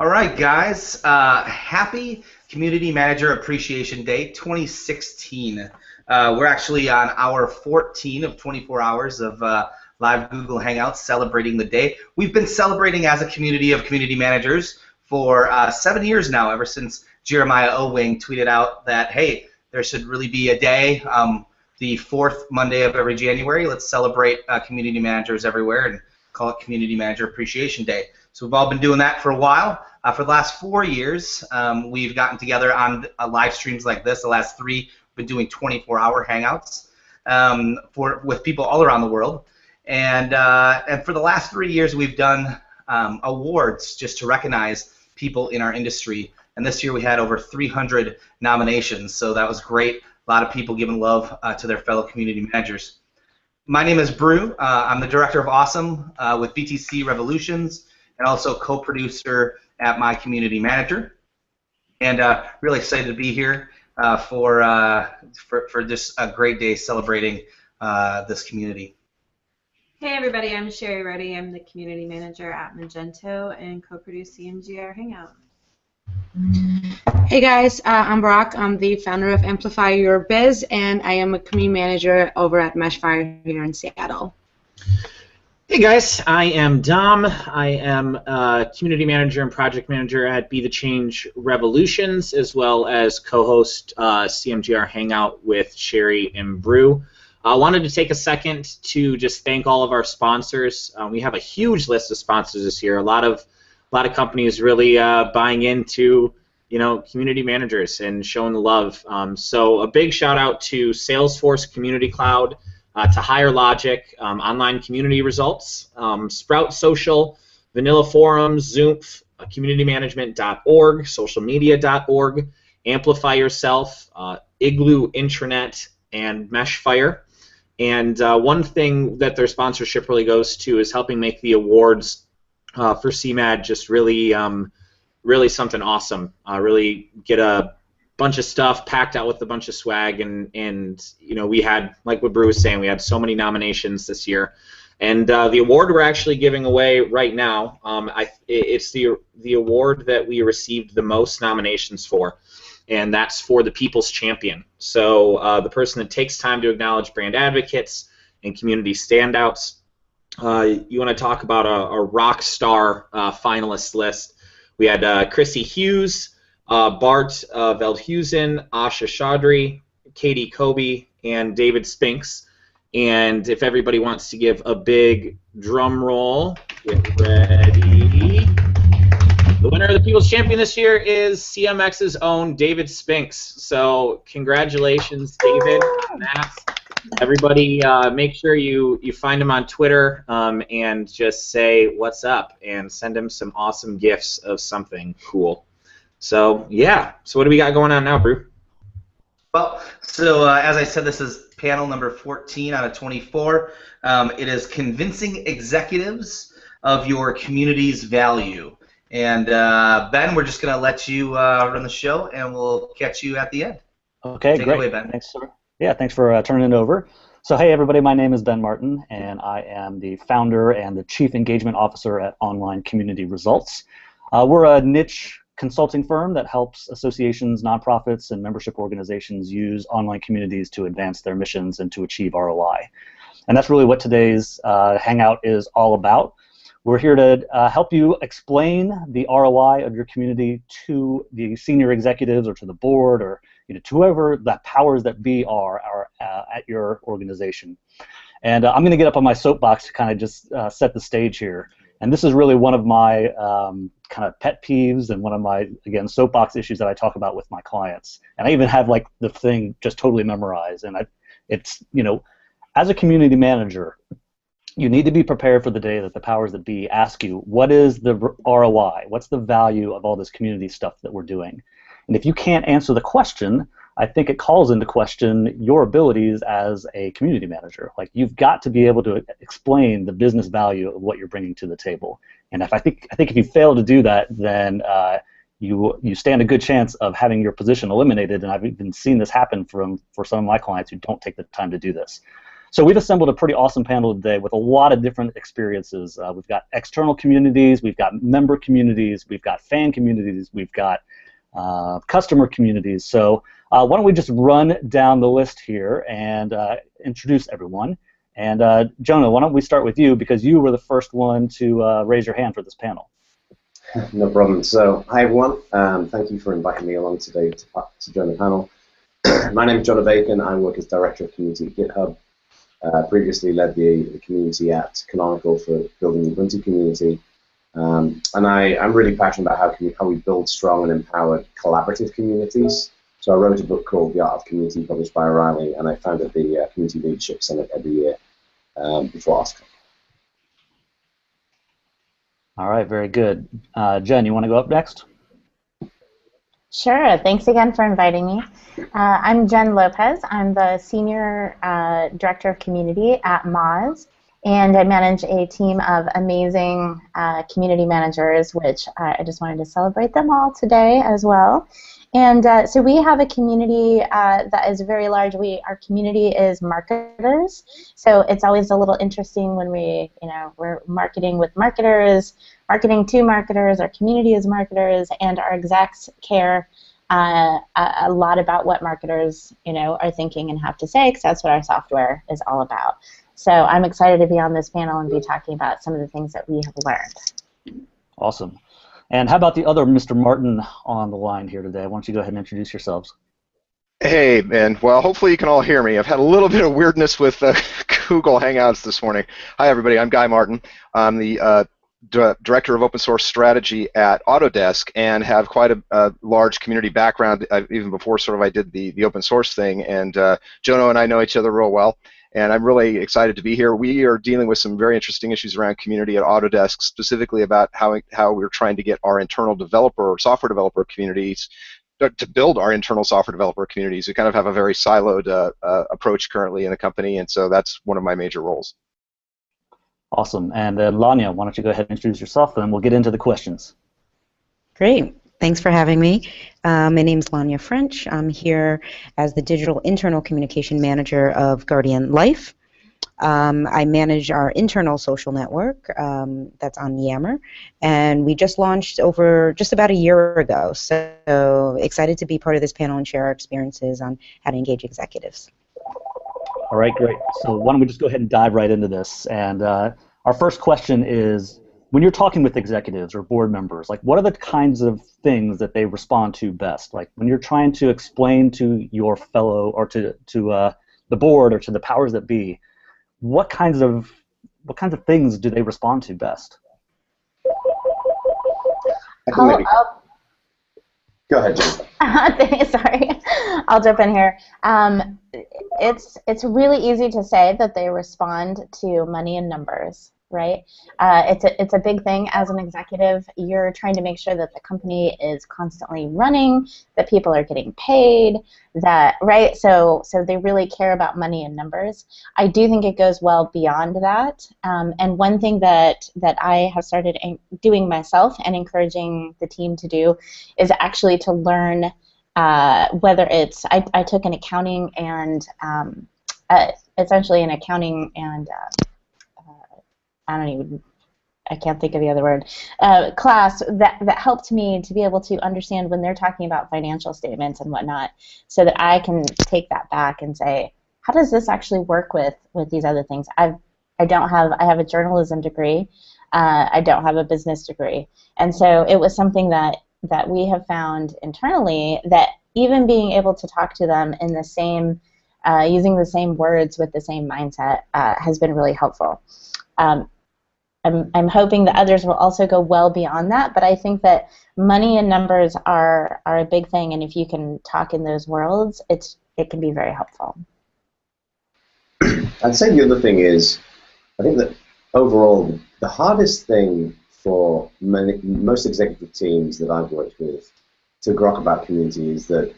All right, guys. Happy Community Manager Appreciation Day 2016. We're actually on hour 14 of 24 hours of live Google Hangouts celebrating the day. We've been celebrating as a community of community managers for 7 years now, ever since Jeremiah Owing tweeted out that, hey, there should really be a day, the fourth Monday of every January. Let's celebrate community managers everywhere and call it Community Manager Appreciation Day. So we've all been doing that for a while. For the last 4 years, we've gotten together on live streams like this. The last 3, we've been doing 24-hour hangouts with people all around the world. And for the last 3 years, we've done awards just to recognize people in our industry. And this year we had over 300 nominations, so that was great. A lot of people giving love to their fellow community managers. My name is Brew. I'm the Director of Awesome with BTC Revolutions and also co-producer at My Community Manager. And really excited to be here for this great day celebrating this community. Hey everybody, I'm Sherry Ruddy. I'm the Community Manager at Magento and co-produce CMGR Hangout. Hey guys, I'm Brock. I'm the founder of Amplify Your Biz, and I am a community manager over at Meshfire here in Seattle. Hey guys, I am Dom. I am a community manager and project manager at Be the Change Revolutions, as well as co-host CMGR Hangout with Sherry and Brew. I wanted to take a second to just thank all of our sponsors. We have a huge list of sponsors this year. A lot of companies really buying into, community managers and showing the love. So a big shout out to Salesforce Community Cloud, to Higher Logic, Online Community Results, Sprout Social, Vanilla Forums, Zoomph, communitymanagement.org, socialmedia.org, Amplify Yourself, Igloo Intranet, and Meshfire. And one thing that their sponsorship really goes to is helping make the awards for CMAD just really, really something awesome. Really get a bunch of stuff packed out with a bunch of swag, and we had, like what Brew was saying, we had so many nominations this year. And the award we're actually giving away right now, it's the award that we received the most nominations for, and that's for the People's Champion. So the person that takes time to acknowledge brand advocates and community standouts. You want to talk about a rock star finalist list. We had Chrissy Hughes, Bart Veldhuizen, Asha Chaudhry, Katie Kobe, and David Spinks. And if everybody wants to give a big drum roll, get ready. The winner of the People's Champion this year is CMX's own David Spinks. So congratulations, David, on that. Everybody, make sure you find him on Twitter and just say what's up and send him some awesome gifts of something cool. So yeah, so what do we got going on now, Brew? Well, so as I said, this is panel number 14 out of 24. It is convincing executives of your community's value. And Ben, we're just going to let you run the show, and we'll catch you at the end. Okay, Take great. it away, Ben. Thanks, sir. Yeah, thanks for turning it over. So hey everybody, my name is Ben Martin, and I am the founder and the Chief Engagement Officer at Online Community Results. We're a niche consulting firm that helps associations, nonprofits, and membership organizations use online communities to advance their missions and to achieve ROI. And that's really what today's Hangout is all about. We're here to help you explain the ROI of your community to the senior executives or to the board or to whoever the powers that be are at your organization. And I'm going to get up on my soapbox to kind of just set the stage here. And this is really one of my kind of pet peeves and one of my, again, soapbox issues that I talk about with my clients. And I even have like the thing just totally memorized. And it's, as a community manager, you need to be prepared for the day that the powers that be ask you, what is the ROI? What's the value of all this community stuff that we're doing? And if you can't answer the question, I think it calls into question your abilities as a community manager. Like, you've got to be able to explain the business value of what you're bringing to the table. And I think if you fail to do that, then you stand a good chance of having your position eliminated. And I've even seen this happen for some of my clients who don't take the time to do this. So we've assembled a pretty awesome panel today with a lot of different experiences. We've got external communities, we've got member communities, we've got fan communities, we've got customer communities. So why don't we just run down the list here and introduce everyone. And Jonah, why don't we start with you, because you were the first one to raise your hand for this panel. No problem. So, hi everyone. Thank you for inviting me along today to join the panel. My name is Jonah Bacon. I work as Director of Community at GitHub. Previously led the community at Canonical for building the Ubuntu community. And I'm really passionate about how we build strong and empowered collaborative communities. So I wrote a book called The Art of Community, published by O'Reilly, and I founded the Community Leadership Summit every year before OSCON. All right, very good. Jen, you want to go up next? Sure. Thanks again for inviting me. I'm Jen Lopez. I'm the Senior Director of Community at Moz, and I manage a team of amazing community managers, which I just wanted to celebrate them all today as well. And so we have a community that is very large. Our community is marketers, so it's always a little interesting when we're marketing with marketers, marketing to marketers. Our community is marketers, and our execs care a lot about what marketers are thinking and have to say, because that's what our software is all about. So I'm excited to be on this panel and be talking about some of the things that we have learned. Awesome. And how about the other Mr. Martin on the line here today? Why don't you go ahead and introduce yourselves? Hey, man. Well, hopefully you can all hear me. I've had a little bit of weirdness with Google Hangouts this morning. Hi, everybody. I'm Guy Martin. I'm the Director of Open Source Strategy at Autodesk, and have quite a large community background, even before I did the open source thing. And Jonah and I know each other real well. And I'm really excited to be here. We are dealing with some very interesting issues around community at Autodesk, specifically about how we're trying to get our internal developer or software developer communities to build our internal software developer communities. We kind of have a very siloed approach currently in the company, and so that's one of my major roles. Awesome. And Lanya, why don't you go ahead and introduce yourself, and we'll get into the questions. Great. Thanks for having me. My name's Lanya French. I'm here as the Digital Internal Communication Manager of Guardian Life. I manage our internal social network that's on Yammer, and we just launched over just about a year ago. So excited to be part of this panel and share our experiences on how to engage executives. All right, great. So why don't we just go ahead and dive right into this. And our first question is, when you're talking with executives or board members, like, what are the kinds of things that they respond to best? Like, when you're trying to explain to your fellow, or to the board, or to the powers that be, what kinds of things do they respond to best? Go ahead, Jen. Sorry, I'll jump in here. It's really easy to say that they respond to money and numbers, right? It's a big thing as an executive. You're trying to make sure that the company is constantly running, that people are getting paid, right? So they really care about money and numbers. I do think it goes well beyond that. And one thing that I have started doing myself and encouraging the team to do is actually to learn whether it's I took an accounting and essentially an accounting and I can't think of the other word, class that helped me to be able to understand when they're talking about financial statements and whatnot, so that I can take that back and say, how does this actually work with these other things? I have a journalism degree, I don't have a business degree, and so it was something that we have found internally, that even being able to talk to them in the same, using the same words with the same mindset has been really helpful. I'm hoping that others will also go well beyond that, but I think that money and numbers are a big thing, and if you can talk in those worlds, it can be very helpful. I'd say the other thing is, I think that overall, the hardest thing for most executive teams that I've worked with to grok about community is that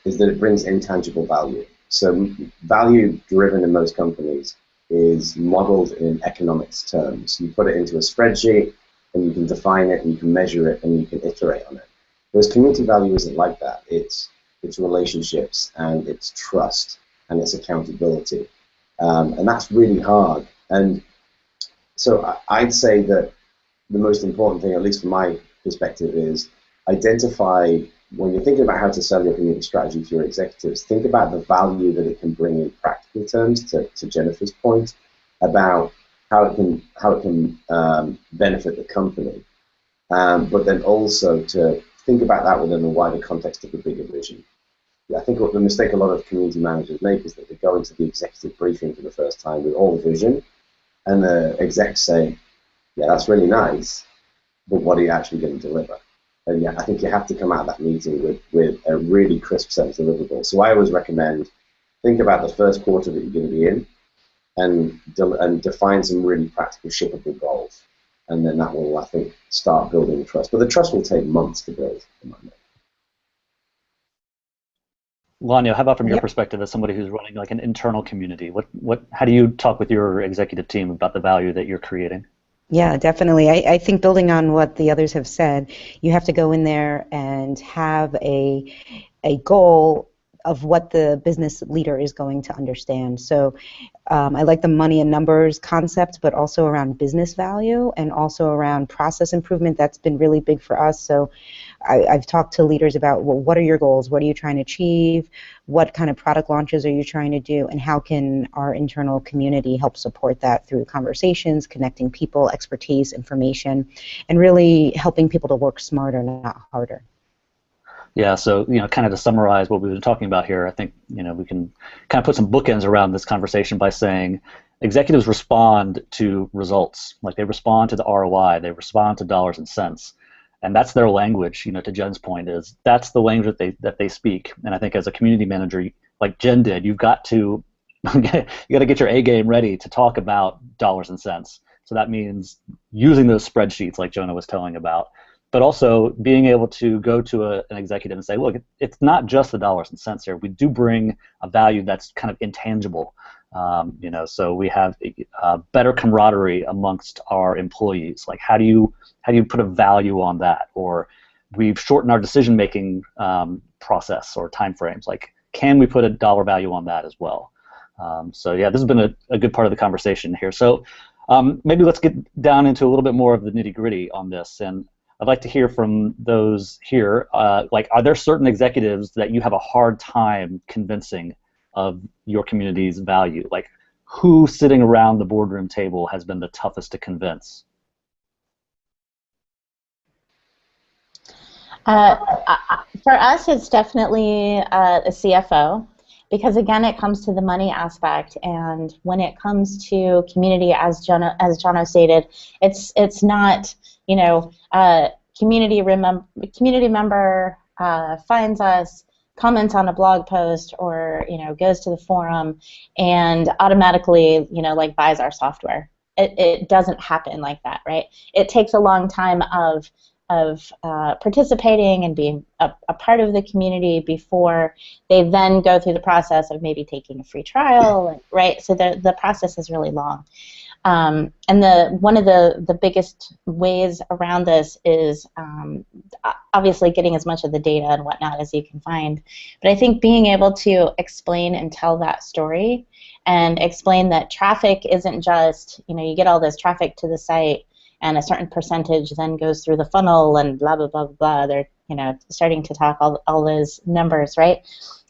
it brings intangible value. So value driven in most companies is modeled in economics terms. You put it into a spreadsheet, and you can define it, and you can measure it, and you can iterate on it. Whereas community value isn't like that. It's relationships, and it's trust, and it's accountability. and that's really hard. And so I'd say that the most important thing, at least from my perspective, is identify, when you're thinking about how to sell your community strategy to your executives, think about the value that it can bring in practical terms, to Jennifer's point, about how it can benefit the company, but then also to think about that within the wider context of the bigger vision. I think the mistake a lot of community managers make is that they go into the executive briefing for the first time with all the vision, and the execs say, yeah, that's really nice, but what are you actually going to deliver? And yeah, I think you have to come out of that meeting with a really crisp set of deliverables. So I always recommend, think about the first quarter that you're going to be in, and define some really practical, shippable goals. And then that will, I think, start building trust. But the trust will take months to build, in my mind. Lanya, how about from your Yep. perspective as somebody who's running like an internal community? How do you talk with your executive team about the value that you're creating? Yeah, definitely. I think building on what the others have said, you have to go in there and have a goal of what the business leader is going to understand. So I like the money and numbers concept, but also around business value and also around process improvement. That's been really big for us. So I've talked to leaders about, well, what are your goals? What are you trying to achieve? What kind of product launches are you trying to do? And how can our internal community help support that through conversations, connecting people, expertise, information, and really helping people to work smarter, not harder. Yeah, so kind of to summarize what we've been talking about here, I think we can kind of put some bookends around this conversation by saying executives respond to results, like they respond to the ROI, they respond to dollars and cents, and that's their language. To Jen's point, is that's the language that they speak. And I think as a community manager, like Jen did, you've got to get your A game ready to talk about dollars and cents. So that means using those spreadsheets, like Jonah was telling about. But also being able to go to an executive and say, look, it's not just the dollars and cents here. We do bring a value that's kind of intangible. So we have better camaraderie amongst our employees. Like, how do you put a value on that? Or we've shortened our decision-making process or timeframes. Like, can we put a dollar value on that as well? So yeah, this has been a good part of the conversation here. So maybe let's get down into a little bit more of the nitty-gritty on this. And I'd like to hear from those here. Like, are there certain executives that you have a hard time convincing of your community's value? Like, who sitting around the boardroom table has been the toughest to convince? For us, it's definitely a CFO, because again, it comes to the money aspect, and when it comes to community, as Jono stated, it's not, community member finds us, comments on a blog post, or goes to the forum and automatically like buys our software. It doesn't happen like that, right? It takes a long time of participating and being a part of the community before they then go through the process of maybe taking a free trial, right? So the process is really long. And one of the biggest ways around this is obviously getting as much of the data and whatnot as you can find. But I think being able to explain and tell that story and explain that traffic isn't just, you get all this traffic to the site and a certain percentage then goes through the funnel and blah, blah, blah, blah. They're, starting to talk all those numbers, right?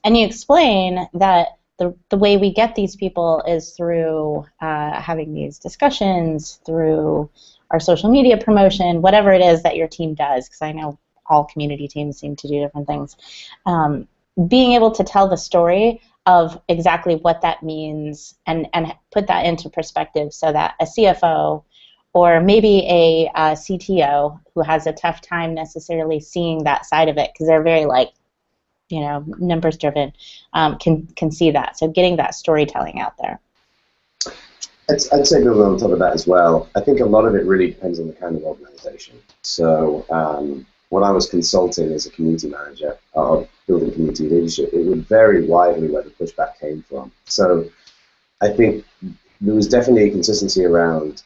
And you explain that the way we get these people is through having these discussions, through our social media promotion, whatever it is that your team does, because I know all community teams seem to do different things. Being able to tell the story of exactly what that means and put that into perspective so that a CFO or maybe a CTO who has a tough time necessarily seeing that side of it because they're very numbers driven, can see that. So getting that storytelling out there. I'd say building on top of that as well, I think a lot of it really depends on the kind of organization. So when I was consulting as a community manager or building community leadership, it would vary widely where the pushback came from. So I think there was definitely a consistency around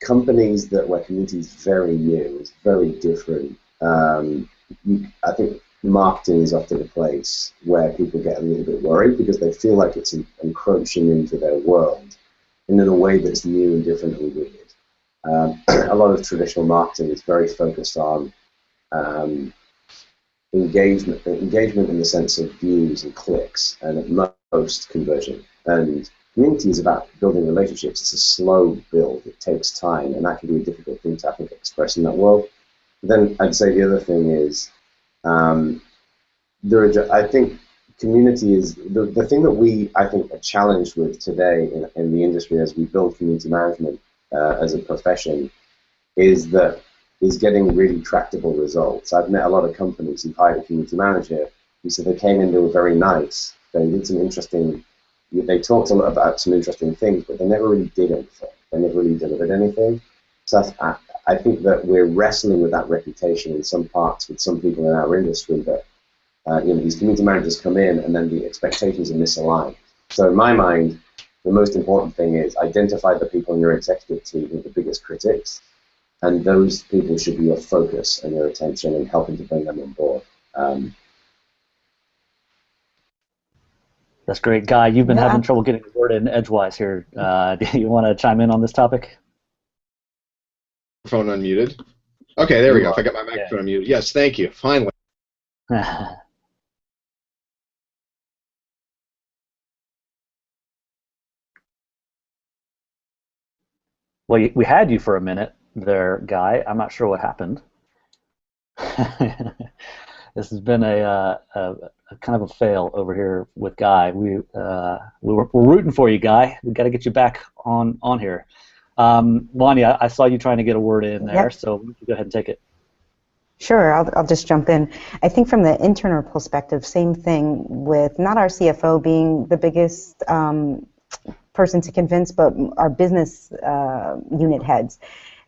companies where community is very new, it's very different. I think marketing is often a place where people get a little bit worried because they feel like it's encroaching into their world and in a way that's new and different and weird. A lot of traditional marketing is very focused on engagement in the sense of views and clicks, and at most conversion. And community is about building relationships. It's a slow build. It takes time, and that can be a difficult thing to, I think, express in that world. But then I'd say the other thing is, I think community is the thing that we, I think, are challenged with today in the industry as we build community management as a profession is getting really tractable results. I've met a lot of companies who've hired a community manager who said they came in, they were very nice, they did some interesting, they talked a lot about some interesting things, but they never really did anything. They never really delivered anything. So I think that we're wrestling with that reputation in some parts with some people in our industry that these community managers come in and then the expectations are misaligned. So in my mind, the most important thing is identify the people in your executive team who are the biggest critics, and those people should be your focus and your attention and helping to bring them on board. That's great. Guy, you've been having trouble getting a word in edgewise here. Do you want to chime in on this topic? Phone unmuted. Okay, there we go. If I got my microphone unmuted. Yes, thank you. Finally. Well, we had you for a minute there, Guy. I'm not sure what happened. This has been a kind of a fail over here with Guy. We're rooting for you, Guy. We've got to get you back on here. Wanya, I saw you trying to get a word in there, so go ahead and take it. Sure, I'll just jump in. I think from the internal perspective, same thing with not our CFO being the biggest person to convince, but our business unit heads,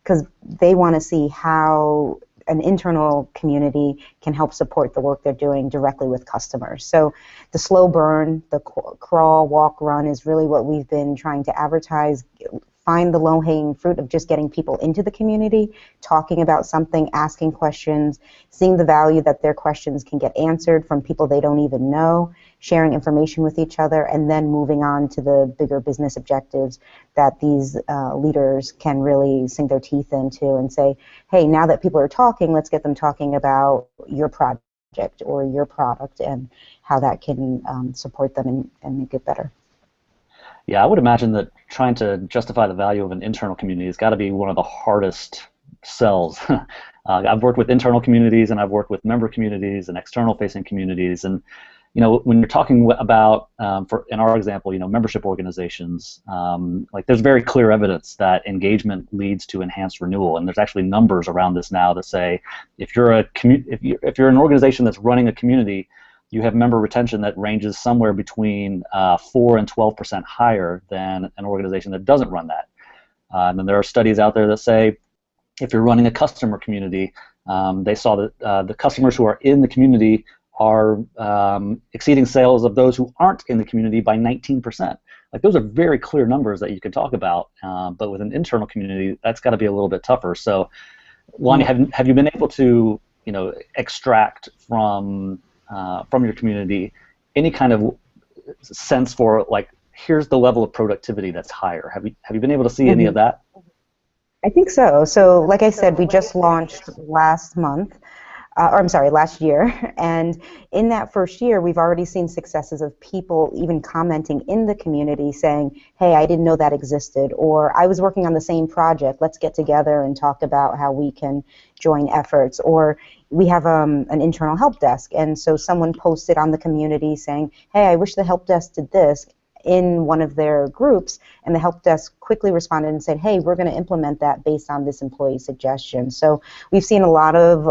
because they want to see how an internal community can help support the work they're doing directly with customers. So the slow burn, the crawl, walk, run is really what we've been trying to advertise. Find the low-hanging fruit of just getting people into the community, talking about something, asking questions, seeing the value that their questions can get answered from people they don't even know, sharing information with each other, and then moving on to the bigger business objectives that these leaders can really sink their teeth into and say, hey, now that people are talking, let's get them talking about your project or your product and how that can support them and make it better. Yeah, I would imagine that trying to justify the value of an internal community has got to be one of the hardest sells. I've worked with internal communities and I've worked with member communities and external-facing communities, and when you're talking about, in our example, membership organizations, like there's very clear evidence that engagement leads to enhanced renewal, and there's actually numbers around this now that say if you're an organization that's running a community, you have member retention that ranges somewhere between 4 and 12% higher than an organization that doesn't run that. And then there are studies out there that say if you're running a customer community, they saw that the customers who are in the community are exceeding sales of those who aren't in the community by 19%. Like those are very clear numbers that you can talk about, but with an internal community, that's got to be a little bit tougher. So, Wanya, have you been able to extract from your community any kind of sense for like here's the level of productivity that's higher? Have you been able to see any of that? I think so. So like I said, we just launched last year, and in that first year we've already seen successes of people even commenting in the community saying, hey, I didn't know that existed, or I was working on the same project, let's get together and talk about how we can join efforts. Or we have an internal help desk, and so someone posted on the community saying, hey, I wish the help desk did this in one of their groups, and the help desk quickly responded and said, hey, we're going to implement that based on this employee suggestion. So we've seen a lot of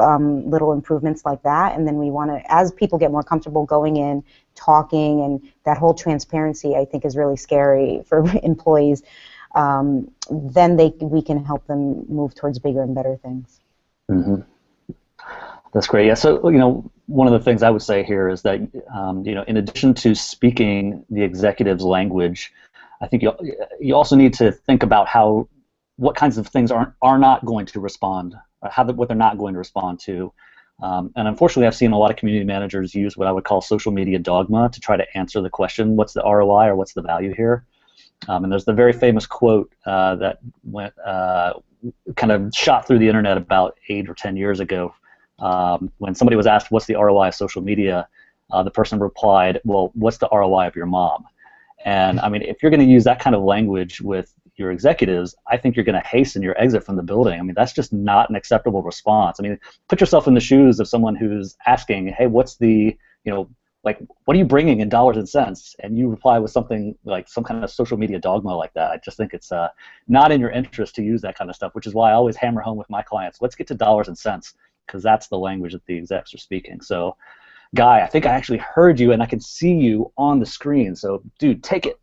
little improvements like that, and then we want to, as people get more comfortable going in, talking, and that whole transparency I think is really scary for employees, then we can help them move towards bigger and better things. Mm-hmm. That's great. Yeah. So one of the things I would say here is that in addition to speaking the executive's language, I think you also need to think about what kinds of things are not going to respond, what they're not going to respond to. And unfortunately, I've seen a lot of community managers use what I would call social media dogma to try to answer the question, what's the ROI or what's the value here? And there's the very famous quote that went kind of shot through the internet about 8 or 10 years ago. When somebody was asked, what's the ROI of social media? The person replied, well, what's the ROI of your mom? And I mean, if you're going to use that kind of language with your executives, I think you're going to hasten your exit from the building. I mean, that's just not an acceptable response. I mean, put yourself in the shoes of someone who's asking, hey, what's the, like, what are you bringing in dollars and cents? And you reply with something like some kind of social media dogma like that. I just think it's not in your interest to use that kind of stuff, which is why I always hammer home with my clients, let's get to dollars and cents, because that's the language that the execs are speaking. So, Guy, I think I actually heard you, and I can see you on the screen. So, dude, take it.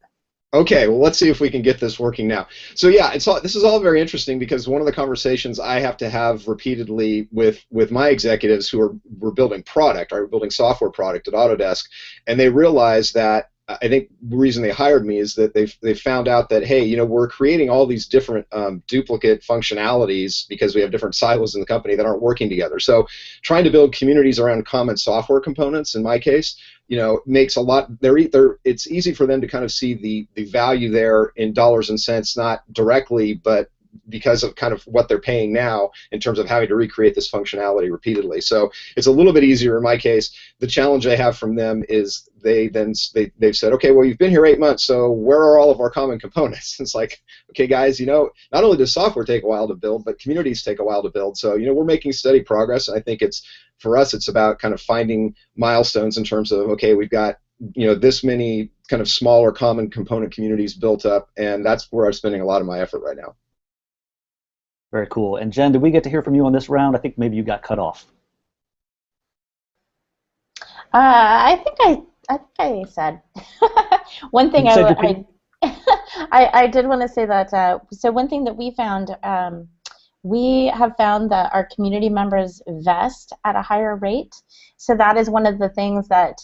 Okay, well, let's see if we can get this working now. So yeah, this is all very interesting because one of the conversations I have to have repeatedly with my executives who we're building product, we're building software product at Autodesk, and they realize that I think the reason they hired me is that they've found out that, hey, we're creating all these different duplicate functionalities because we have different silos in the company that aren't working together. So trying to build communities around common software components, in my case, makes a lot. It's easy for them to kind of see the value there in dollars and cents, not directly, but because of kind of what they're paying now in terms of having to recreate this functionality repeatedly. So it's a little bit easier in my case. The challenge I have from them is they've said, okay, well, you've been here 8 months, so where are all of our common components? It's like, okay, guys, not only does software take a while to build, but communities take a while to build. So, we're making steady progress, and I think for us, it's about kind of finding milestones in terms of, okay, we've got this many kind of smaller common component communities built up, and that's where I'm spending a lot of my effort right now. Very cool. And Jen, did we get to hear from you on this round? I think maybe you got cut off. I think I said one thing. I did want to say that. So one thing that we found, we have found that our community members vest at a higher rate. So that is one of the things that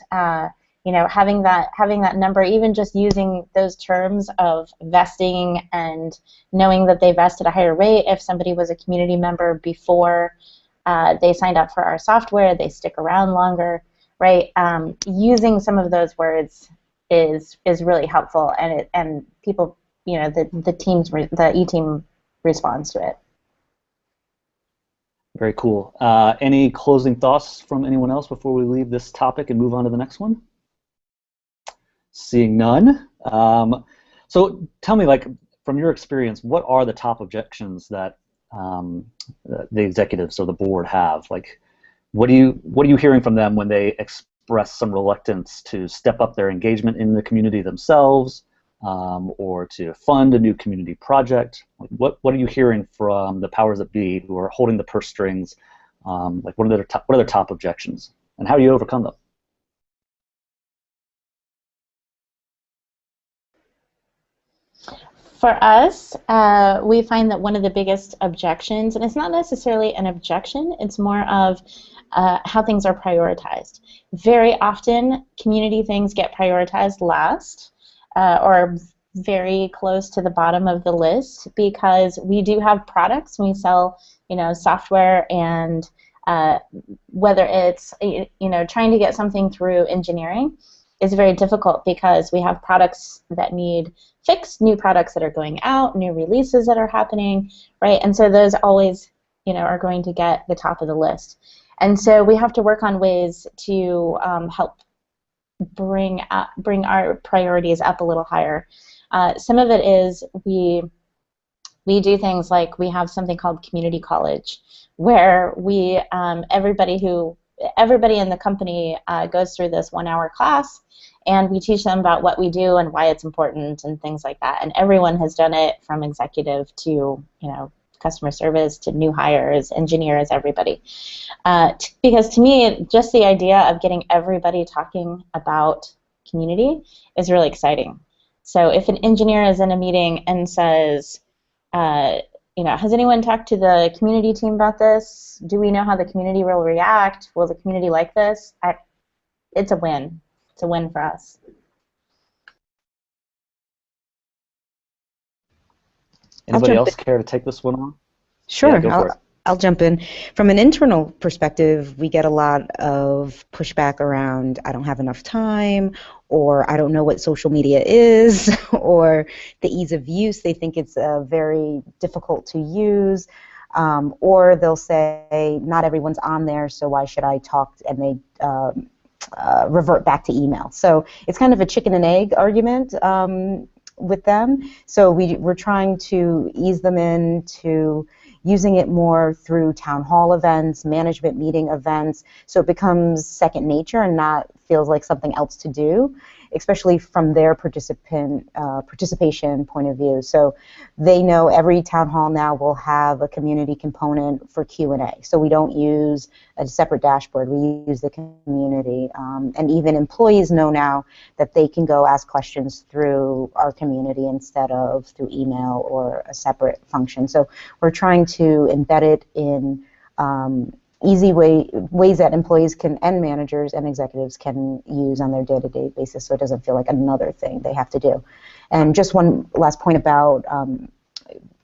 having that number, even just using those terms of vesting and knowing that they vest at a higher rate. If somebody was a community member before they signed up for our software, they stick around longer, right? Using some of those words is really helpful, and people, the E-team responds to it. Very cool. Any closing thoughts from anyone else before we leave this topic and move on to the next one? Seeing none. So tell me, like, from your experience, what are the top objections that the executives or the board have? Like, what are you hearing from them when they express some reluctance to step up their engagement in the community themselves, or to fund a new community project? Like, what are you hearing from the powers that be who are holding the purse strings? Like, what are their top objections, and how do you overcome them? For us, we find that one of the biggest objections, and it's not necessarily an objection, it's more of how things are prioritized. Very often, community things get prioritized last, or very close to the bottom of the list, because we do have products. We sell, software, and whether it's, trying to get something through engineering is very difficult because we have products that need fixed, new products that are going out, new releases that are happening, right? And so those always, are going to get the top of the list. And so we have to work on ways to help bring our priorities up a little higher. Some of it is we do things like we have something called Community College, where we everybody in the company goes through this 1-hour class, and we teach them about what we do and why it's important and things like that. And everyone has done it, from executive to customer service to new hires, engineers, everybody. Because to me, just the idea of getting everybody talking about community is really exciting. So if an engineer is in a meeting and says, has anyone talked to the community team about this? Do we know how the community will react? Will the community like this? It's a win. It's a win for us. Anybody else care to take this one on? Sure. Yeah, go for it. I'll jump in. From an internal perspective, we get a lot of pushback around I don't have enough time, or I don't know what social media is, or the ease of use. They think it's very difficult to use, or they'll say not everyone's on there, so why should I talk? And they revert back to email. So it's kind of a chicken and egg argument with them. So we're trying to ease them into using it more through town hall events, management meeting events, so it becomes second nature and not feels like something else to do, especially from their participation point of view. So they know every town hall now will have a community component for Q&A. So we don't use a separate dashboard, we use the community. And even employees know now that they can go ask questions through our community instead of through email or a separate function. So we're trying to embed it in easy ways that employees can, and managers and executives can use on their day-to-day basis, so it doesn't feel like another thing they have to do. And just one last point about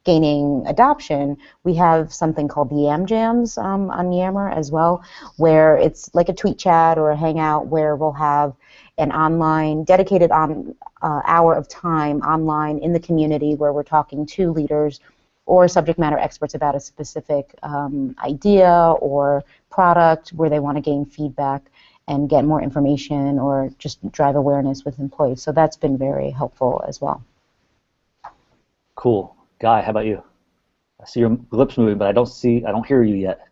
gaining adoption, we have something called the Yam Jams on Yammer as well, where it's like a tweet chat or a hangout where we'll have an online, dedicated hour of time online in the community where we're talking to leaders or subject matter experts about a specific idea or product where they want to gain feedback and get more information or just drive awareness with employees. So that's been very helpful as well. Cool. Guy, how about you? I see your lips moving, but I don't hear you yet.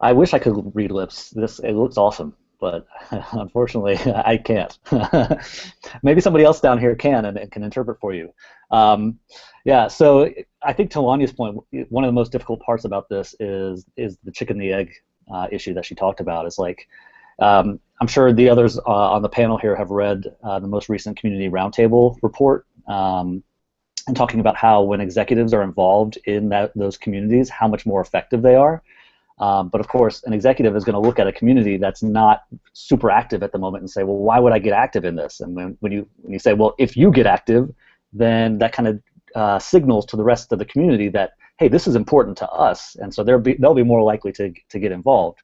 I wish I could read lips. It looks awesome, but unfortunately I can't. Maybe somebody else down here can and can interpret for you. Yeah, so I think to Lanya's point, one of the most difficult parts about this is the chicken and the egg issue that she talked about. It's like, I'm sure the others on the panel here have read the most recent Community Roundtable report, and talking about how when executives are involved in those communities, how much more effective they are. But of course, an executive is going to look at a community that's not super active at the moment and say, well, why would I get active in this? And when you say, well, if you get active, then that kind of signals to the rest of the community that, hey, this is important to us, and so they'll be more likely to get involved.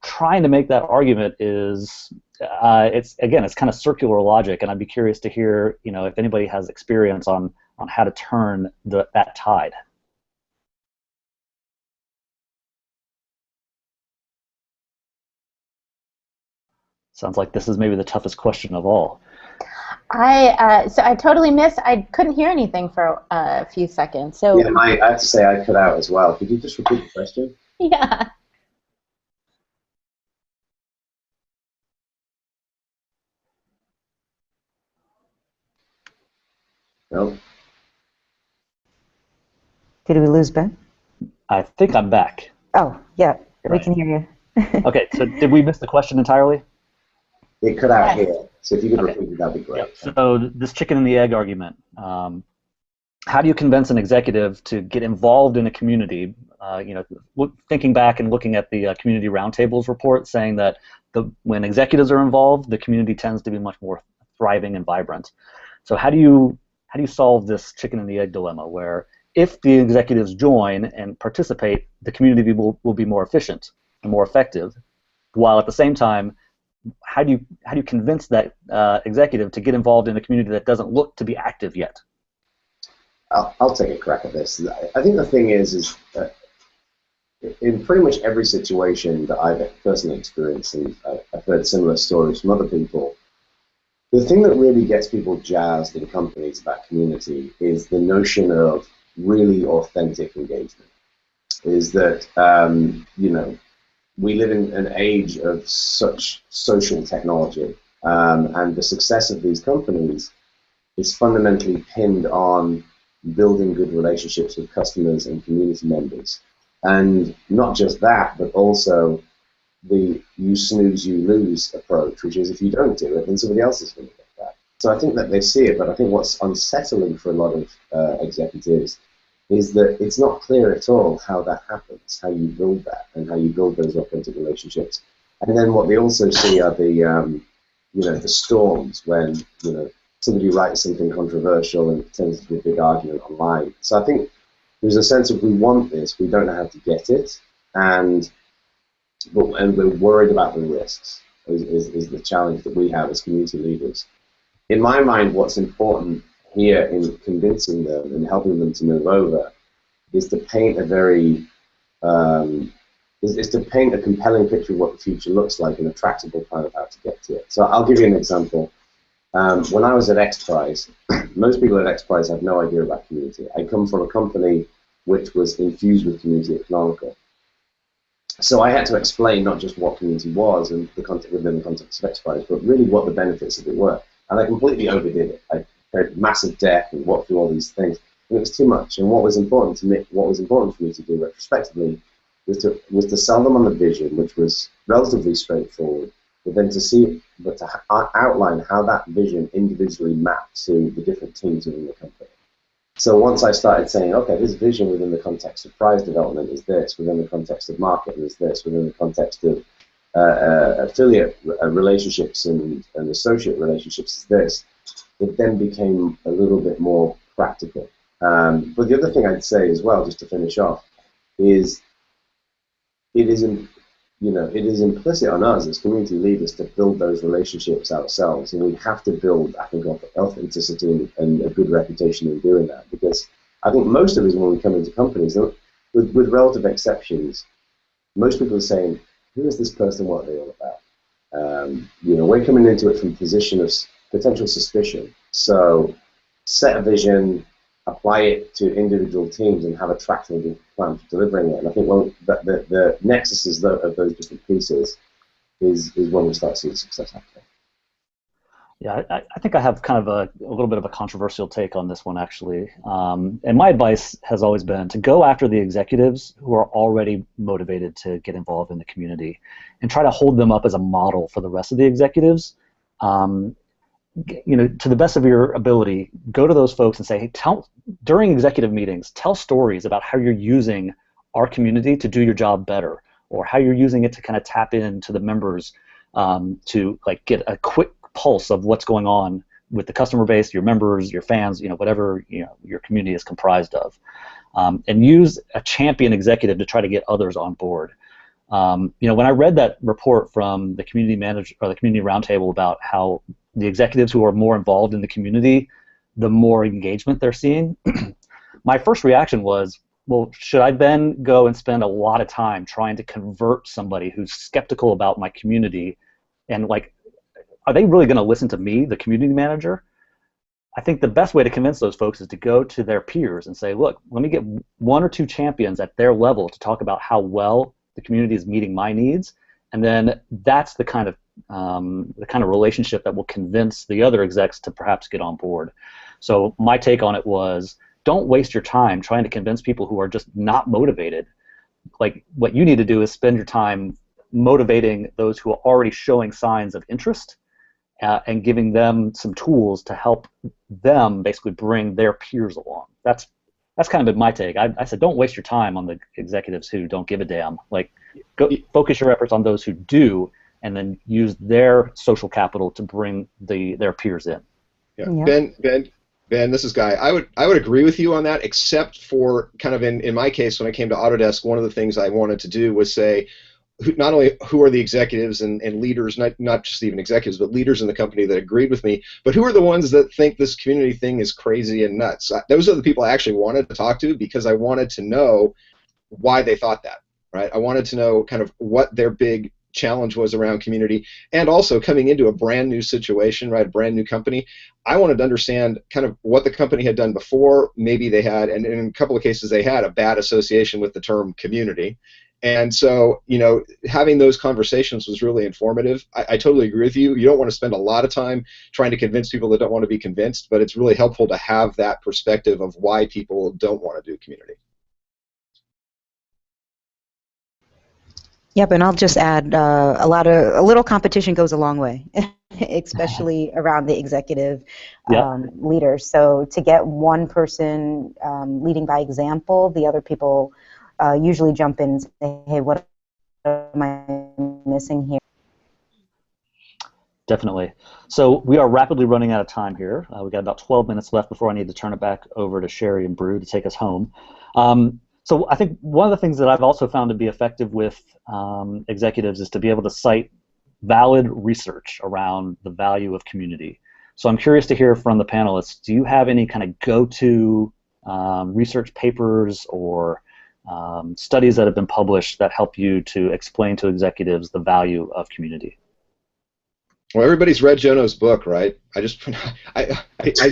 Trying to make that argument is, it's kind of circular logic, and I'd be curious to hear, if anybody has experience on how to turn that tide. Sounds like this is maybe the toughest question of all. So I totally missed. I couldn't hear anything for a few seconds. So yeah, I have to say I cut out as well. Could you just repeat the question? Yeah. No. Did we lose Ben? I think I'm back. Oh, yeah, we Right. can hear you. Okay, so did we miss the question entirely? It cut out here, so if you could Okay. repeat it, that'd be great. Yep. So this chicken and the egg argument, how do you convince an executive to get involved in a community? Thinking back and looking at the Community Roundtables report, saying that when executives are involved, the community tends to be much more thriving and vibrant. So how do you solve this chicken and the egg dilemma, where if the executives join and participate, the community will be more efficient and more effective, while at the same time, how do you convince that executive to get involved in a community that doesn't look to be active yet? I'll take a crack at this. I think the thing is that in pretty much every situation that I've personally experienced, and I've heard similar stories from other people, the thing that really gets people jazzed in companies about community is the notion of really authentic engagement. Is that, we live in an age of such social technology, and the success of these companies is fundamentally pinned on building good relationships with customers and community members. And not just that, but also the you snooze, you lose approach, which is if you don't do it, then somebody else is going to get that. So I think that they see it, but I think what's unsettling for a lot of executives is that it's not clear at all how that happens, how you build that, and how you build those authentic relationships. And then what they also see are the storms when somebody writes something controversial and it turns into a big argument online. So I think there's a sense of we want this, we don't know how to get it, and we're worried about the risks is the challenge that we have as community leaders. In my mind, what's important here in convincing them and helping them to move over is to paint a very is to paint a compelling picture of what the future looks like and a tractable plan of how to get to it. So I'll give you an example. When I was at XPRIZE, most people at XPRIZE have no idea about community. I come from a company which was infused with community at Canonical. So I had to explain not just what community was and the context within the context of XPRIZE, but really what the benefits of it were. And I completely overdid it. I created massive deck and walked through all these things. And it was too much. And what was important for me to do retrospectively was to sell them on the vision, which was relatively straightforward, but then to outline how that vision individually mapped to the different teams within the company. So once I started saying, okay, this vision within the context of prize development is this, within the context of marketing is this, within the context of affiliate relationships and associate relationships is this, it then became a little bit more practical. But the other thing I'd say as well, just to finish off, is it is implicit on us as community leaders to build those relationships ourselves, and we have to build, I think, authenticity and a good reputation in doing that, because I think most of us, when we come into companies, with relative exceptions, most people are saying, who is this person, what are they all about? We're coming into it from a position of potential suspicion. So set a vision, apply it to individual teams, and have a tractable plan for delivering it. And I think the nexuses of those different pieces is when we start seeing success happen. Yeah, I think I have kind of a little bit of a controversial take on this one, actually. And my advice has always been to go after the executives who are already motivated to get involved in the community and try to hold them up as a model for the rest of the executives. To the best of your ability, go to those folks and say, hey, during executive meetings, tell stories about how you're using our community to do your job better, or how you're using it to kind of tap into the members to get a quick pulse of what's going on with the customer base, your members, your fans, whatever your community is comprised of, and use a champion executive to try to get others on board. When I read that report from the community manager or the community roundtable about how the executives who are more involved in the community, the more engagement they're seeing, my first reaction was, well, should I then go and spend a lot of time trying to convert somebody who's skeptical about my community, and are they really going to listen to me, the community manager? I think the best way to convince those folks is to go to their peers and say, look, let me get one or two champions at their level to talk about how well the community is meeting my needs, and then that's the kind of relationship that will convince the other execs to perhaps get on board. So my take on it was, don't waste your time trying to convince people who are just not motivated. What you need to do is spend your time motivating those who are already showing signs of interest, and giving them some tools to help them basically bring their peers along. That's kind of been my take. I said, don't waste your time on the executives who don't give a damn. Go focus your efforts on those who do, and then use their social capital to bring their peers in. Yeah. Ben, this is Guy. I would agree with you on that, except for kind of in my case, when I came to Autodesk, one of the things I wanted to do was say, not only who are the executives and leaders, not just even executives, but leaders in the company that agreed with me, but who are the ones that think this community thing is crazy and nuts? Those are the people I actually wanted to talk to, because I wanted to know why they thought that, right? I wanted to know kind of what their big challenge was around community, and also coming into a brand new situation, right, a brand new company, I wanted to understand kind of what the company had done before. Maybe they had, and in a couple of cases they had, a bad association with the term community. And so, having those conversations was really informative. I totally agree with you. You don't want to spend a lot of time trying to convince people that don't want to be convinced, but it's really helpful to have that perspective of why people don't want to do community. Yep, and I'll just add a little competition goes a long way, especially around the executive leaders. So to get one person leading by example, the other people usually jump in and say, hey, what am I missing here? Definitely. So we are rapidly running out of time here. We've got about 12 minutes left before I need to turn it back over to Sherry and Brew to take us home. So I think one of the things that I've also found to be effective with executives is to be able to cite valid research around the value of community. So I'm curious to hear from the panelists, do you have any kind of go-to research papers or studies that have been published that help you to explain to executives the value of community? Well, everybody's read Jono's book, right? I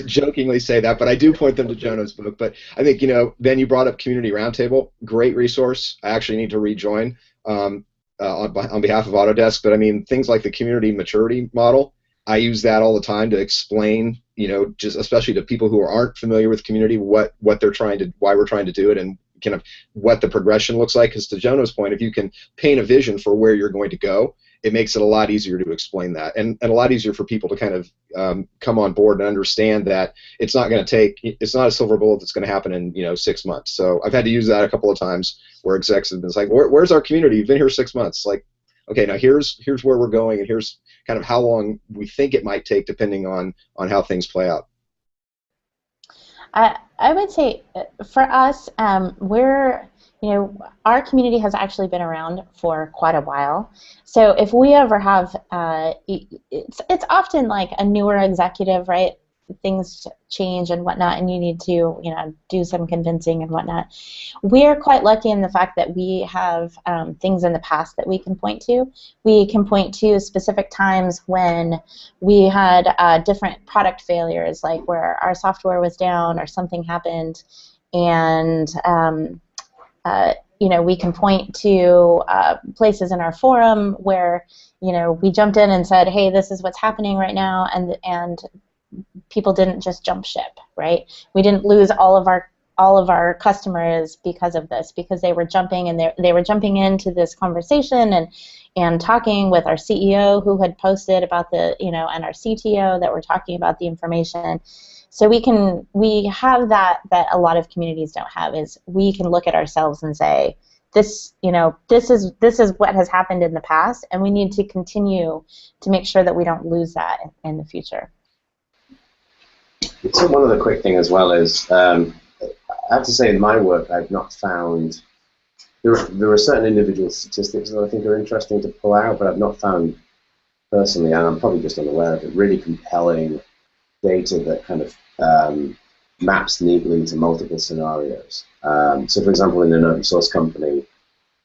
jokingly say that, but I do point them to Jono's book. But I think, Ben, you brought up Community Roundtable, great resource. I actually need to rejoin on behalf of Autodesk. But I mean, things like the community maturity model, I use that all the time to explain, just especially to people who aren't familiar with community, what they're trying to, why we're trying to do it, and kind of what the progression looks like. Because to Jono's point, if you can paint a vision for where you're going to go, it makes it a lot easier to explain that, and a lot easier for people to kind of come on board and understand that it's not a silver bullet that's going to happen in 6 months. So I've had to use that a couple of times where execs have been like, where's our community? You've been here 6 months. Like, okay, now here's where we're going, and here's kind of how long we think it might take depending on how things play out. I would say for us, our community has actually been around for quite a while. So if we ever have, it's often like a newer executive, right? Things change and whatnot, and you need to, do some convincing and whatnot. We're quite lucky in the fact that we have things in the past that we can point to. We can point to specific times when we had different product failures, like where our software was down or something happened, and we can point to places in our forum where, we jumped in and said, hey, this is what's happening right now, and people didn't just jump ship, right? We didn't lose all of our customers because of this, because they were jumping into this conversation and talking with our CEO who had posted about the, and our CTO that were talking about the information. So we have that a lot of communities don't have, is we can look at ourselves and say, this is what has happened in the past, and we need to continue to make sure that we don't lose that in the future. So one other quick thing as well is, I have to say in my work I've not found, there are certain individual statistics that I think are interesting to pull out, but I've not found personally, and I'm probably just unaware of it, really compelling data that kind of maps neatly to multiple scenarios. So for example, in an open source company,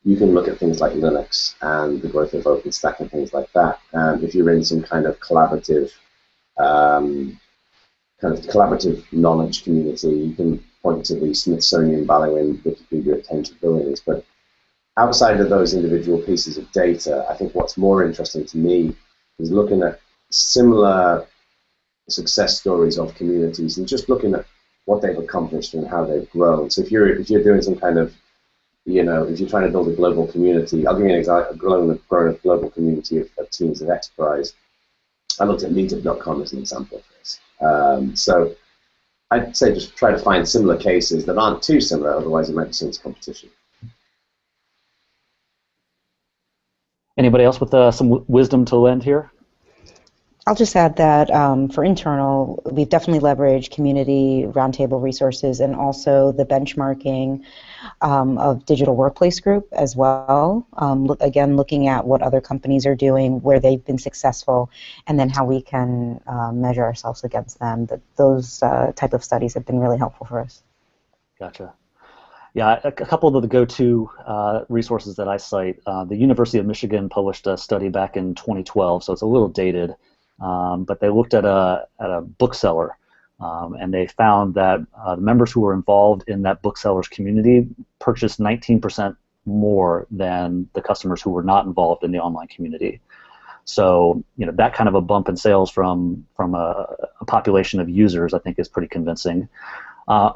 you can look at things like Linux and the growth of OpenStack and things like that. If you're in some kind of collaborative knowledge community, you can point to the Smithsonian valuing Wikipedia at tens of billions. But outside of those individual pieces of data, I think what's more interesting to me is looking at similar success stories of communities and just looking at what they've accomplished and how they've grown. So if you're doing some kind of, if you're trying to build a global community, I'll give you an example, growing a global community of teams of XPRIZE. I looked at meetup.com as an example of this. So I'd say just try to find similar cases that aren't too similar, otherwise it might be seen as competition. Anybody else with some wisdom to lend here? I'll just add that for internal, we've definitely leveraged community roundtable resources and also the benchmarking of Digital Workplace Group as well. Again, looking at what other companies are doing, where they've been successful, and then how we can measure ourselves against them. Those type of studies have been really helpful for us. Gotcha. Yeah, a couple of the go-to resources that I cite, the University of Michigan published a study back in 2012, so it's a little dated. But they looked at a bookseller, and they found that the members who were involved in that bookseller's community purchased 19% more than the customers who were not involved in the online community. So that kind of a bump in sales from a population of users, I think, is pretty convincing.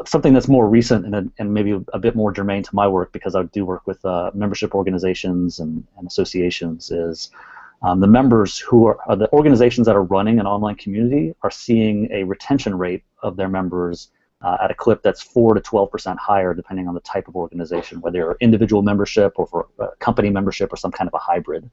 Something that's more recent and maybe a bit more germane to my work, because I do work with membership organizations and associations, is the members who are the organizations that are running an online community are seeing a retention rate of their members at a clip that's 4 to 12% higher, depending on the type of organization, whether you're individual membership or for company membership or some kind of a hybrid.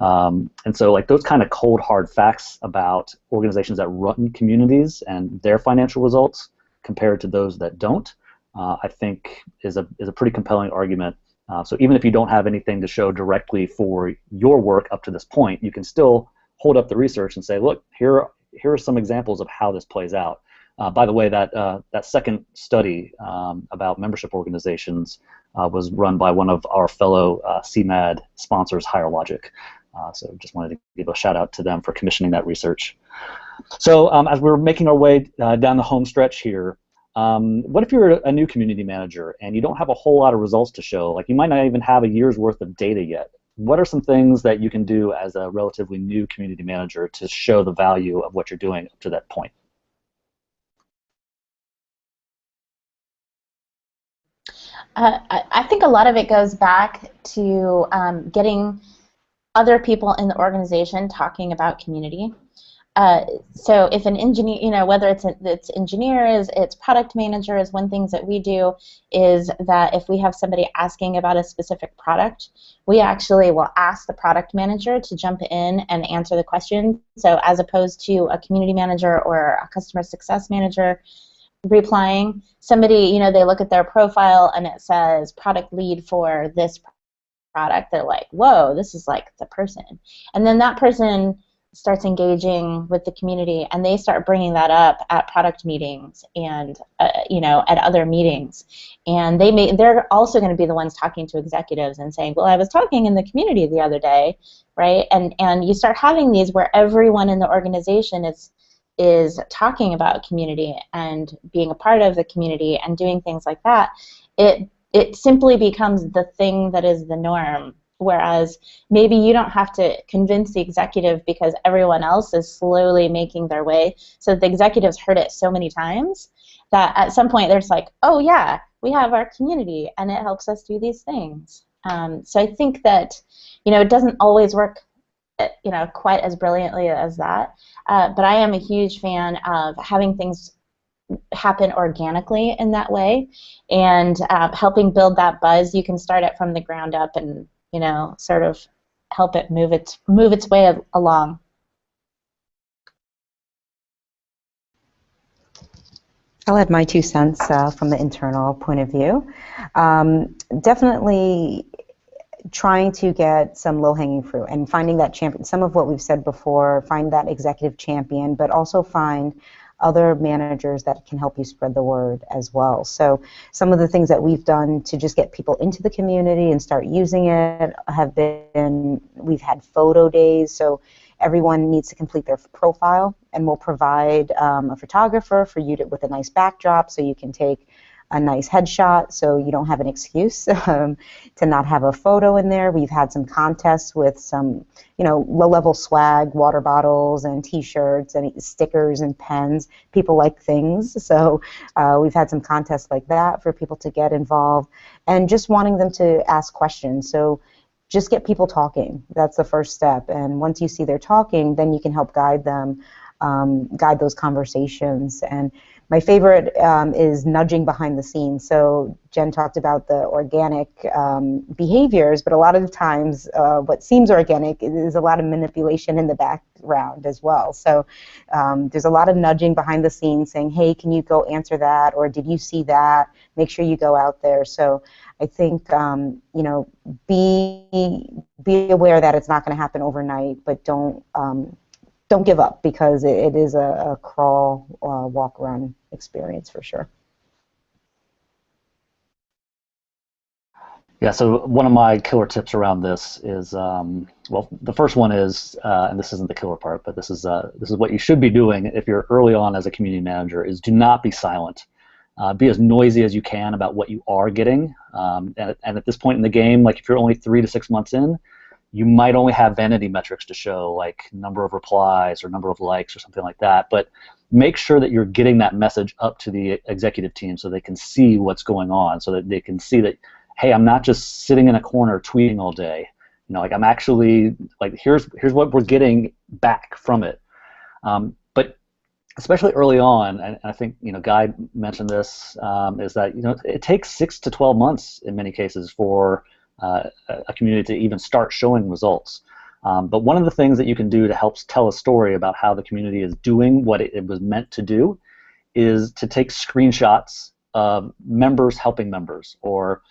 And so like those kind of cold hard facts about organizations that run communities and their financial results compared to those that don't, I think is a pretty compelling argument. So even if you don't have anything to show directly for your work up to this point, you can still hold up the research and say, look, here are some examples of how this plays out. By the way, that second study about membership organizations was run by one of our fellow CMAD sponsors, Higher Logic. So just wanted to give a shout out to them for commissioning that research. So as we're making our way down the home stretch here, what if you're a new community manager and you don't have a whole lot of results to show? Like you might not even have a year's worth of data yet. What are some things that you can do as a relatively new community manager to show the value of what you're doing up to that point? I think a lot of it goes back to getting other people in the organization talking about community. So if an engineer, whether it's engineers, it's product managers, one things that we do is that if we have somebody asking about a specific product, we actually will ask the product manager to jump in and answer the question. So as opposed to a community manager or a customer success manager replying, somebody, they look at their profile and it says product lead for this product. They're like, whoa, this is like the person. And then that person starts engaging with the community and they start bringing that up at product meetings and at other meetings, and they're also going to be the ones talking to executives and saying, well, I was talking in the community the other day, right? And you start having these where everyone in the organization is talking about community and being a part of the community and doing things like that. It simply becomes the thing that is the norm. Whereas maybe you don't have to convince the executive because everyone else is slowly making their way. So the executives heard it so many times that at some point there's like, oh yeah, we have our community and it helps us do these things. So I think that it doesn't always work quite as brilliantly as that. But I am a huge fan of having things happen organically in that way and helping build that buzz. You can start it from the ground up and sort of help it move its way along. I'll add my 2 cents from the internal point of view. Definitely trying to get some low-hanging fruit and finding that champion. Some of what we've said before, find that executive champion, but also find other managers that can help you spread the word as well. So some of the things that we've done to just get people into the community and start using it have been, we've had photo days, so everyone needs to complete their profile, and we'll provide a photographer for you with a nice backdrop so you can take a nice headshot so you don't have an excuse to not have a photo in there. We've had some contests with some, low-level swag, water bottles and T-shirts and stickers and pens. People like things, so we've had some contests like that for people to get involved and just wanting them to ask questions. So just get people talking. That's the first step. And once you see they're talking, then you can help guide them, guide those conversations. And my favorite is nudging behind the scenes. So Jen talked about the organic behaviors, but a lot of the times what seems organic is a lot of manipulation in the background as well. So there's a lot of nudging behind the scenes saying, hey, can you go answer that? Or did you see that? Make sure you go out there. So I think, be aware that it's not going to happen overnight, but don't give up, because it is a crawl, walk, run experience for sure. Yeah, so one of my killer tips around this is, well, the first one is, and this isn't the killer part, but this is what you should be doing if you're early on as a community manager, is do not be silent. Be as noisy as you can about what you are getting. And at this point in the game, like if you're only 3 to 6 months in, you might only have vanity metrics to show, like number of replies or number of likes or something like that. But make sure that you're getting that message up to the executive team so they can see what's going on, so that they can see that, hey, I'm not just sitting in a corner tweeting all day. Like I'm actually, like, here's what we're getting back from it. But especially early on, and I think Guy mentioned this, is that it takes 6 to 12 months in many cases for a community to even start showing results. But one of the things that you can do to help tell a story about how the community is doing what it was meant to do is to take screenshots of members helping members, or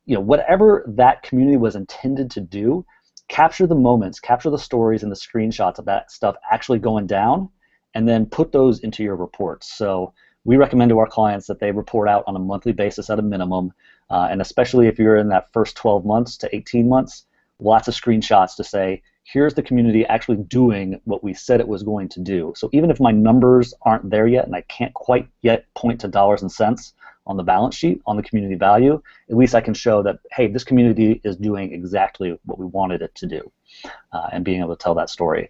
whatever that community was intended to do. Capture the moments, capture the stories and the screenshots of that stuff actually going down, and then put those into your reports. So we recommend to our clients that they report out on a monthly basis at a minimum, and especially if you're in that first 12 months to 18 months, lots of screenshots to say, here's the community actually doing what we said it was going to do. So even if my numbers aren't there yet and I can't quite yet point to dollars and cents on the balance sheet, on the community value, at least I can show that, hey, this community is doing exactly what we wanted it to do, and being able to tell that story.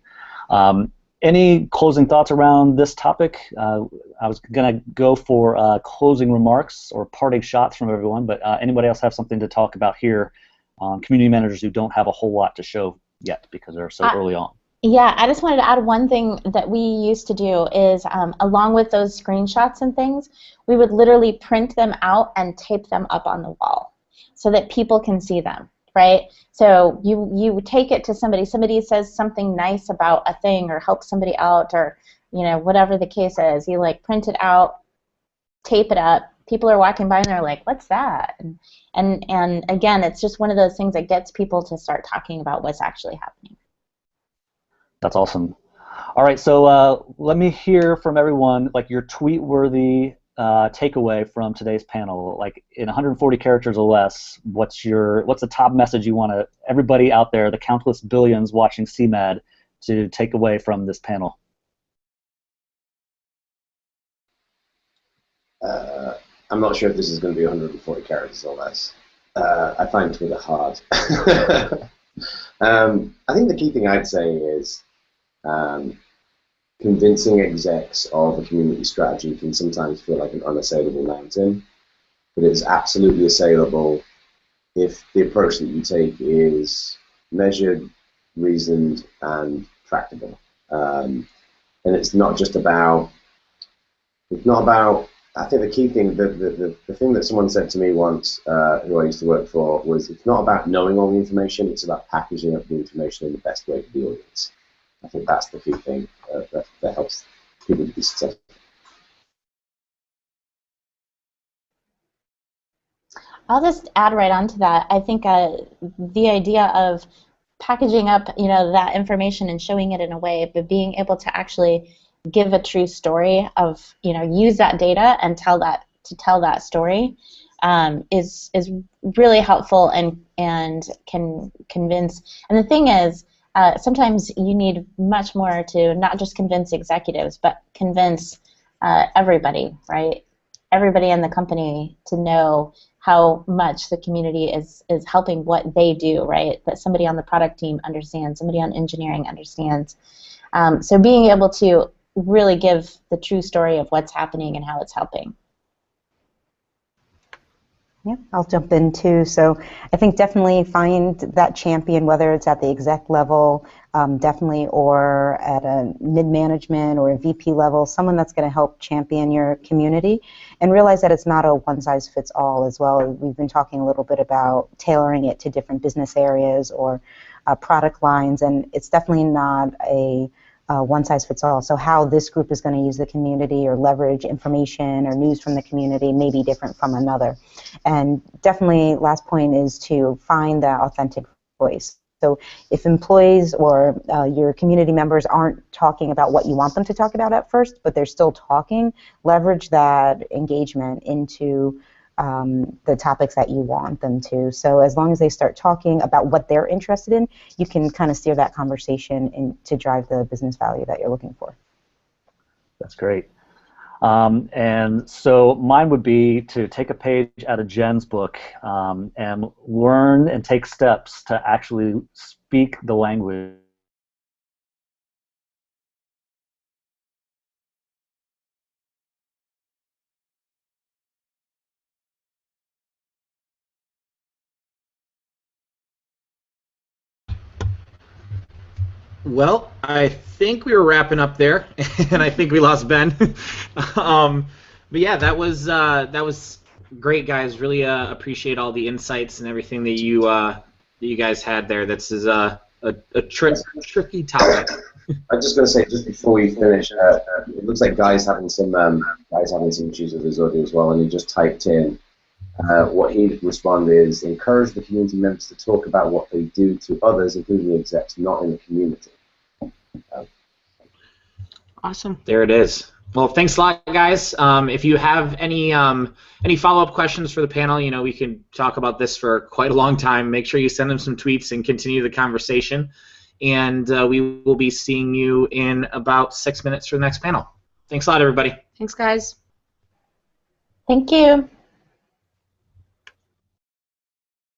Any closing thoughts around this topic? I was going to go for closing remarks or parting shots from everyone, but anybody else have something to talk about here on community managers who don't have a whole lot to show yet because they're so early on? Yeah, I just wanted to add one thing that we used to do is, along with those screenshots and things, we would literally print them out and tape them up on the wall so that people can see them, right? So you take it to somebody says something nice about a thing or help somebody out, or whatever the case is, you like print it out, tape it up, people are walking by and they're like, what's that? And again, it's just one of those things that gets people to start talking about what's actually happening. That's awesome. All right, so let me hear from everyone, like your tweet-worthy takeaway from today's panel. Like in 140 characters or less, what's the top message you want everybody out there, the countless billions watching CMAD, to take away from this panel? I'm not sure if this is going to be 140 characters or less. I find Twitter hard. I think the key thing I'd say is convincing execs of a community strategy can sometimes feel like an unassailable mountain, but it is absolutely assailable if the approach that you take is measured, reasoned, and practical. And it's not just about, I think the key thing, the thing that someone said to me once, who I used to work for, was it's not about knowing all the information, it's about packaging up the information in the best way for the audience. I think that's the key thing that helps people to be successful. I'll just add right onto that. I think the idea of packaging up, that information and showing it in a way, but being able to actually give a true story of, use that data and tell that story is really helpful and can convince. And the thing is, sometimes you need much more to not just convince executives, but convince everybody, right? Everybody in the company to know how much the community is helping what they do, right? That somebody on the product team understands, somebody on engineering understands. So being able to really give the true story of what's happening and how it's helping. Yeah, I'll jump in too. So I think definitely find that champion, whether it's at the exec level, definitely, or at a mid-management or a VP level, someone that's going to help champion your community, and realize that it's not a one-size-fits-all as well. We've been talking a little bit about tailoring it to different business areas or product lines, and it's definitely not a one-size-fits-all. So how this group is going to use the community or leverage information or news from the community may be different from another. And definitely, last point is to find that authentic voice. So if employees or your community members aren't talking about what you want them to talk about at first, but they're still talking, leverage that engagement into the topics that you want them to. So as long as they start talking about what they're interested in, you can kind of steer that conversation to drive the business value that you're looking for. That's great. And so mine would be to take a page out of Jen's book and learn and take steps to actually speak the language. Well, I think we were wrapping up there, and I think we lost Ben. But yeah, that was great, guys. Really appreciate all the insights and everything that you guys had there. This is tricky topic. I'm just going to say, just before we finish, it looks like Guy's having some issues with his audio as well, and he just typed in what he responded is encourage the community members to talk about what they do to others, including the execs, not in the community. Awesome. There it is. Well, thanks a lot, guys. If you have any follow-up questions for the panel, you know, we can talk about this for quite a long time. Make sure you send them some tweets and continue the conversation. And we will be seeing you in about 6 minutes for the next panel. Thanks a lot, everybody. Thanks, guys. Thank you.